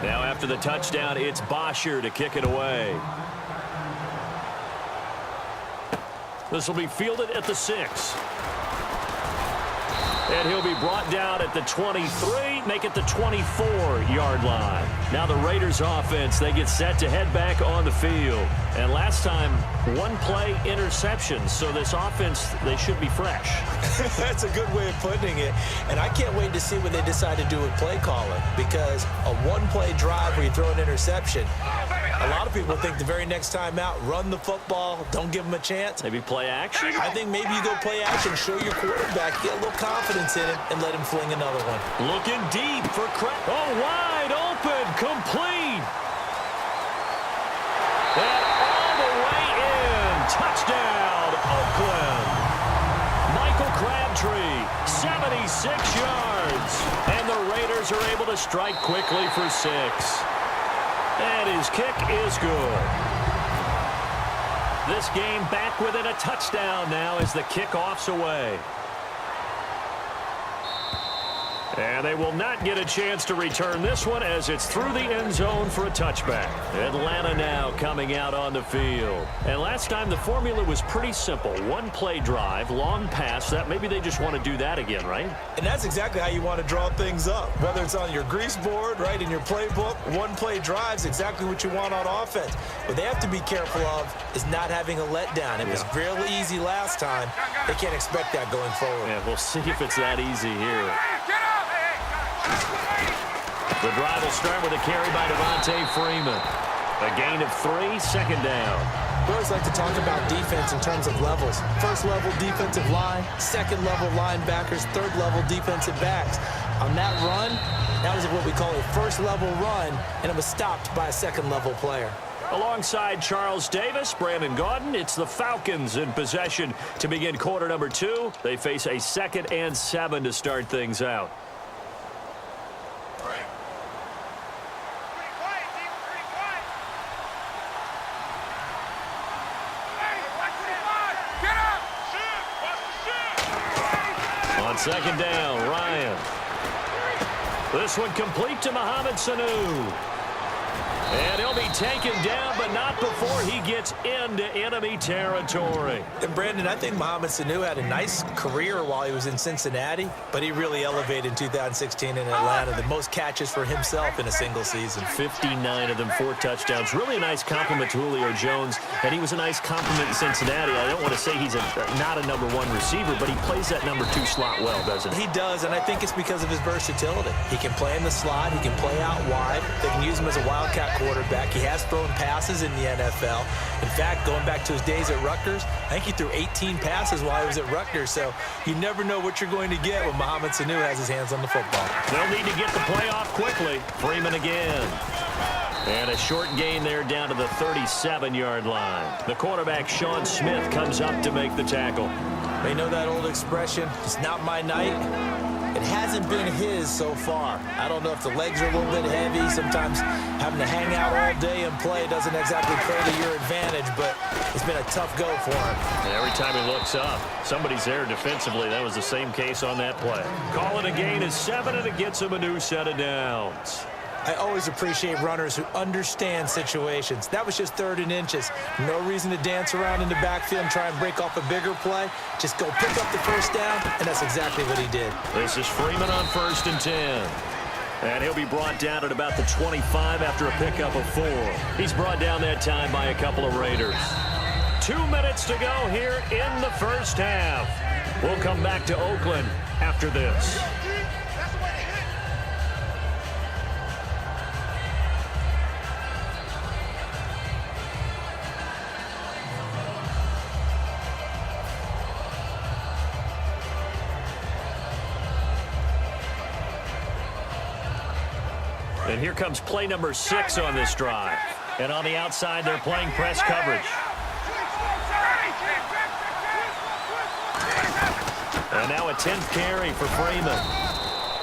Now after the touchdown, it's Bosher to kick it away. This will be fielded at the 6. And he'll be brought down at the 23, make it the 24-yard line. Now the Raiders offense, they get set to head back on the field. And last time, one-play interception. So this offense, they should be fresh. That's a good way of putting it. And I can't wait to see what they decide to do with play calling. Because a one-play drive where you throw an interception, a lot of people think the very next time out, run the football, don't give them a chance. Maybe play action? I think maybe you go play action, show your quarterback, get a little confidence in him, and let him fling another one. Looking deep for Oh, wide open, complete. And all the way in. Touchdown, Oakland. Michael Crabtree, 76 yards. And the Raiders are able to strike quickly for 6. And his kick is good. This game back within a touchdown now as the kickoff's away. And they will not get a chance to return this one as it's through the end zone for a touchback. Atlanta now coming out on the field. And last time the formula was pretty simple. One-play drive, long pass. That maybe they just want to do that again, right? And that's exactly how you want to draw things up. Whether it's on your grease board, right, in your playbook, one-play drive is exactly what you want on offense. What they have to be careful of is not having a letdown. It was real easy last time. They can't expect that going forward. Yeah, we'll see if it's that easy here. The drive will start with a carry by Devontae Freeman. A gain of 3, second down. We always like to talk about defense in terms of levels. First level defensive line, second level linebackers, third level defensive backs. On that run, that was what we call a first level run, and it was stopped by a second level player. Alongside Charles Davis, Brandon Gaudin, it's the Falcons in possession to begin quarter number 2. They face a 2nd and 7 to start things out. On second down, Ryan. This one complete to Mohamed Sanu. And he'll be taken down, but not before he gets into enemy territory. And, Brandon, I think Mohamed Sanu had a nice career while he was in Cincinnati, but he really elevated in 2016 in Atlanta. The most catches for himself in a single season. 59 of them, 4 touchdowns. Really a nice compliment to Julio Jones, and he was a nice compliment in Cincinnati. I don't want to say he's not a number 1 receiver, but he plays that number 2 slot well, doesn't he? He does, and I think it's because of his versatility. He can play in the slot. He can play out wide. They can use him as a wildcat quarterback. He has thrown passes in the NFL. In fact, going back to his days at Rutgers, I think he threw 18 passes while he was at Rutgers. So you never know what you're going to get when Mohamed Sanu has his hands on the football. They'll need to get the play off quickly. Freeman again. And a short gain there down to the 37-yard line. The quarterback, Sean Smith, comes up to make the tackle. They know that old expression, it's not my night. It hasn't been his so far. I don't know if the legs are a little bit heavy. Sometimes having to hang out all day and play doesn't exactly play to your advantage, but it's been a tough go for him. And every time he looks up, somebody's there defensively. That was the same case on that play. Call it a gain of 7, and it gets him a new set of downs. I always appreciate runners who understand situations. That was just 3rd and inches. No reason to dance around in the backfield and try and break off a bigger play. Just go pick up the first down, and that's exactly what he did. This is Freeman on 1st and 10. And he'll be brought down at about the 25 after a pickup of 4. He's brought down that time by a couple of Raiders. 2 minutes to go here in the first half. We'll come back to Oakland after this. And here comes play number 6 on this drive. And on the outside, they're playing press coverage. And now a 10th carry for Freeman.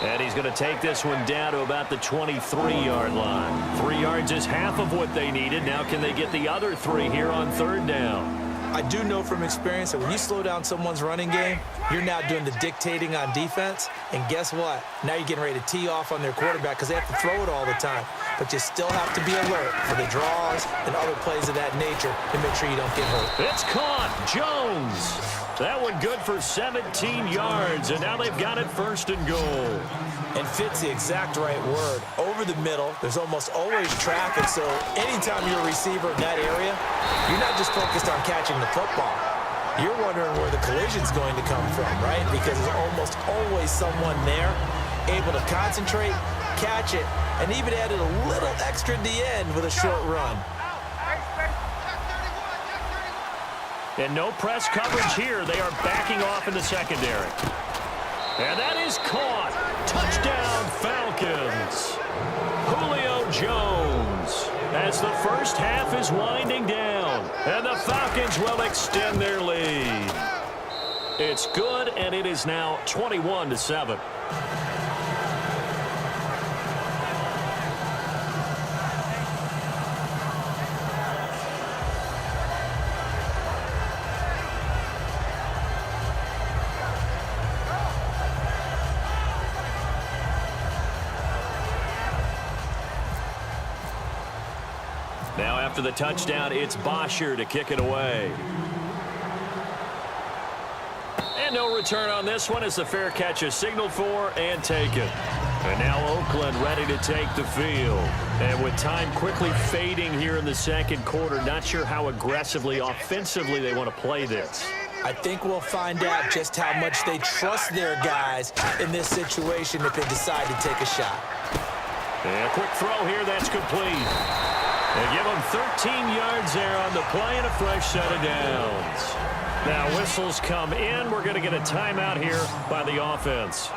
And he's going to take this one down to about the 23-yard line. 3 yards is half of what they needed. Now can they get the other 3 here on 3rd down? I do know from experience that when you slow down someone's running game, you're now doing the dictating on defense. And guess what? Now you're getting ready to tee off on their quarterback because they have to throw it all the time. but you still have to be alert for the draws and other plays of that nature to make sure you don't get hurt. It's caught. Jones. That one good for 17 yards, and now they've got it first and goal. And fit's the exact right word. Over the middle, there's almost always traffic, so anytime you're a receiver in that area, you're not just focused on catching the football. You're wondering where the collision's going to come from, right? Because there's almost always someone there able to concentrate, catch it, and even added a little extra at the end with a short run. And no press coverage here. They are backing off in the secondary. And that is caught. Touchdown, Falcons. Julio Jones, as the first half is winding down, and the Falcons will extend their lead. It's good, and it is now 21-7. Now after the touchdown, it's Bosher to kick it away. And no return on this one as the fair catch is signaled for and taken. And now Oakland ready to take the field. And with time quickly fading here in the second quarter, not sure how aggressively, offensively they want to play this. I think we'll find out just how much they trust their guys in this situation if they decide to take a shot. And a quick throw here, that's complete. They give them 13 yards there on the play and a fresh set of downs. Now whistles come in. We're going to get a timeout here by the offense.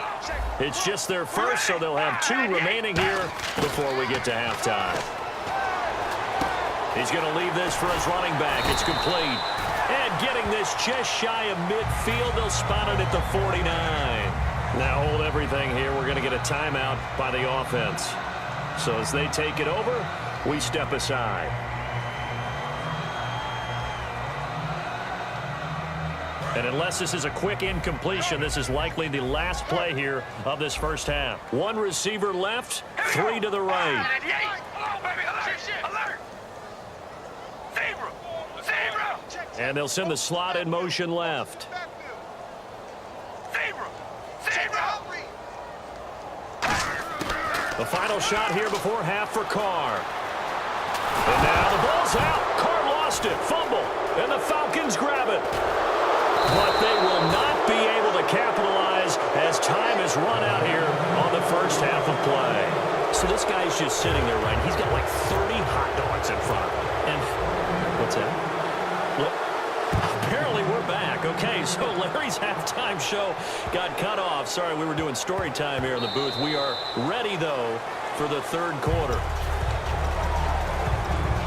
It's just their first, so they'll have 2 remaining here before we get to halftime. He's going to leave this for his running back. It's complete. And getting this just shy of midfield, they'll spot it at the 49. Now hold everything here. We're going to get a timeout by the offense. So as they take it over, we step aside. And unless this is a quick incompletion, this is likely the last play here of this first half. 1 receiver left, 3 to the right. And they'll send the slot in motion left. The final shot here before half for Carr. And now the ball's out. Carr lost it. Fumble. And the Falcons grab it. But they will not be able to capitalize as time has run out here on the first half of play. So this guy's just sitting there, right? He's got like 30 hot dogs in front of him. And what's that? Look. Apparently we're back. Okay, so Larry's halftime show got cut off. Sorry, we were doing story time here in the booth. We are ready, though, for the third quarter.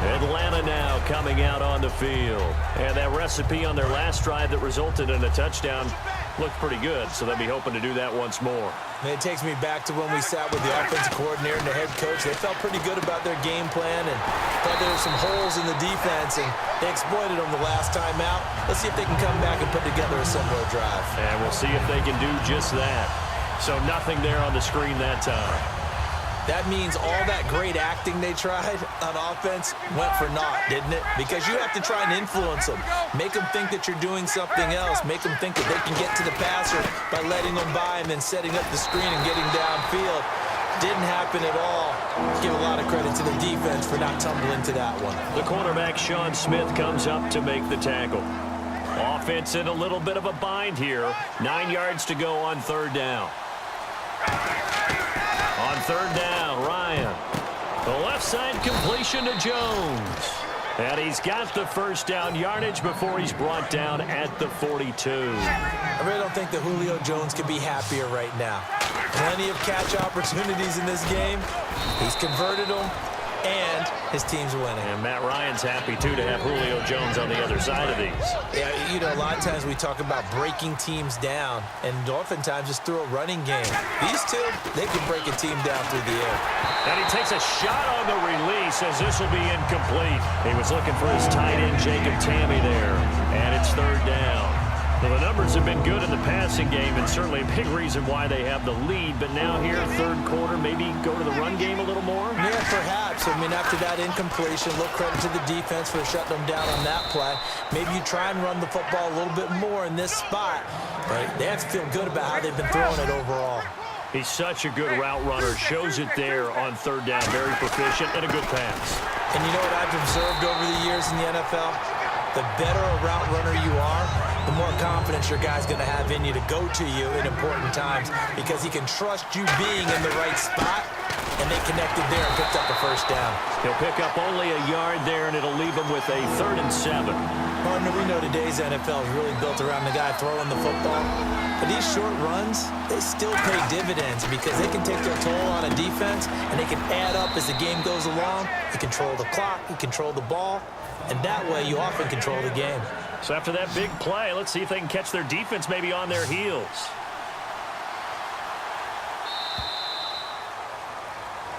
Atlanta now coming out on the field. And that recipe on their last drive that resulted in a touchdown looked pretty good, so they'll be hoping to do that once more. It takes me back to when we sat with the offensive coordinator and the head coach. They felt pretty good about their game plan and thought there were some holes in the defense, and they exploited them the last time out. Let's see if they can come back and put together a similar drive. And we'll see if they can do just that. So nothing there on the screen that time. That means all that great acting they tried on offense went for naught, didn't it? Because you have to try and influence them. Make them think that you're doing something else. Make them think that they can get to the passer by letting them by and then setting up the screen and getting downfield. Didn't happen at all. Give a lot of credit to the defense for not tumbling to that one. The cornerback, Sean Smith, comes up to make the tackle. Offense in a little bit of a bind here. 9 yards to go on third down. On third down, Ryan. The left side completion to Jones. And he's got the first down yardage before he's brought down at the 42. I really don't think that Julio Jones could be happier right now. Plenty of catch opportunities in this game. He's converted them, and his team's winning. And Matt Ryan's happy, too, to have Julio Jones on the other side of these. Yeah, you know, a lot of times we talk about breaking teams down, and oftentimes just through a running game. These two, they can break a team down through the air. And he takes a shot on the release as this will be incomplete. He was looking for his tight end, Jacob Tamme, there. And it's third down. Well, the numbers have been good in the passing game, and certainly a big reason why they have the lead. But now here, third quarter, maybe go to the run game a little more? Yeah, perhaps. I mean, after that incompletion, a little credit to the defense for shutting them down on that play. Maybe you try and run the football a little bit more in this spot. But they have to feel good about how they've been throwing it overall. He's such a good route runner. Shows it there on third down. Very proficient and a good pass. And you know what I've observed over the years in the NFL? The better a route runner you are, the more confidence your guy's going to have in you to go to you in important times because he can trust you being in the right spot, and they connected there and picked up a first down. He'll pick up only a yard there, and it'll leave him with a 3rd and 7. Partner, we know today's NFL is really built around the guy throwing the football. But these short runs, they still pay dividends because they can take their toll on a defense, and they can add up as the game goes along. You control the clock, you control the ball, and that way you often control the game. So after that big play, let's see if they can catch their defense maybe on their heels.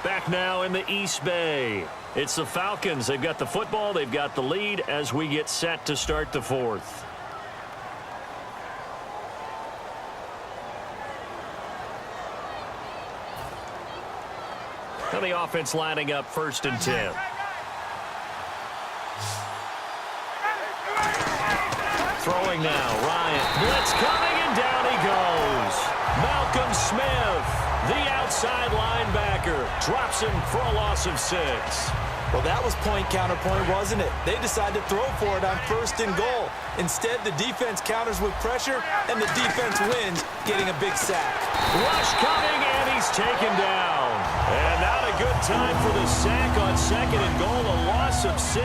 Back now in the East Bay. It's the Falcons. They've got the football. They've got the lead as we get set to start the 4th. Now the offense lining up 1st and 10. Throwing now, Ryan. Blitz coming, and down he goes. Malcolm Smith, the outside linebacker, drops him for a loss of 6. Well, that was point counterpoint, wasn't it? They decided to throw for it on 1st and goal. Instead, the defense counters with pressure, and the defense wins, getting a big sack. Rush coming, and he's taken down. And not a good time for the sack on 2nd and goal, a loss of 6.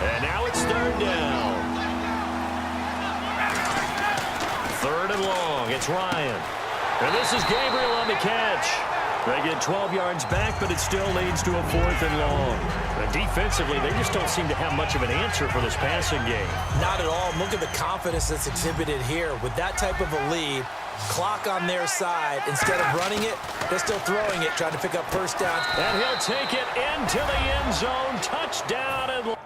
And now it's 3rd down. 3rd and long. It's Ryan. And this is Gabriel on the catch. They get 12 yards back, but it still leads to a 4th and long. And defensively, they just don't seem to have much of an answer for this passing game. Not at all. Look at the confidence that's exhibited here. With that type of a lead, clock on their side, instead of running it, they're still throwing it, trying to pick up first down. And he'll take it into the end zone. Touchdown. And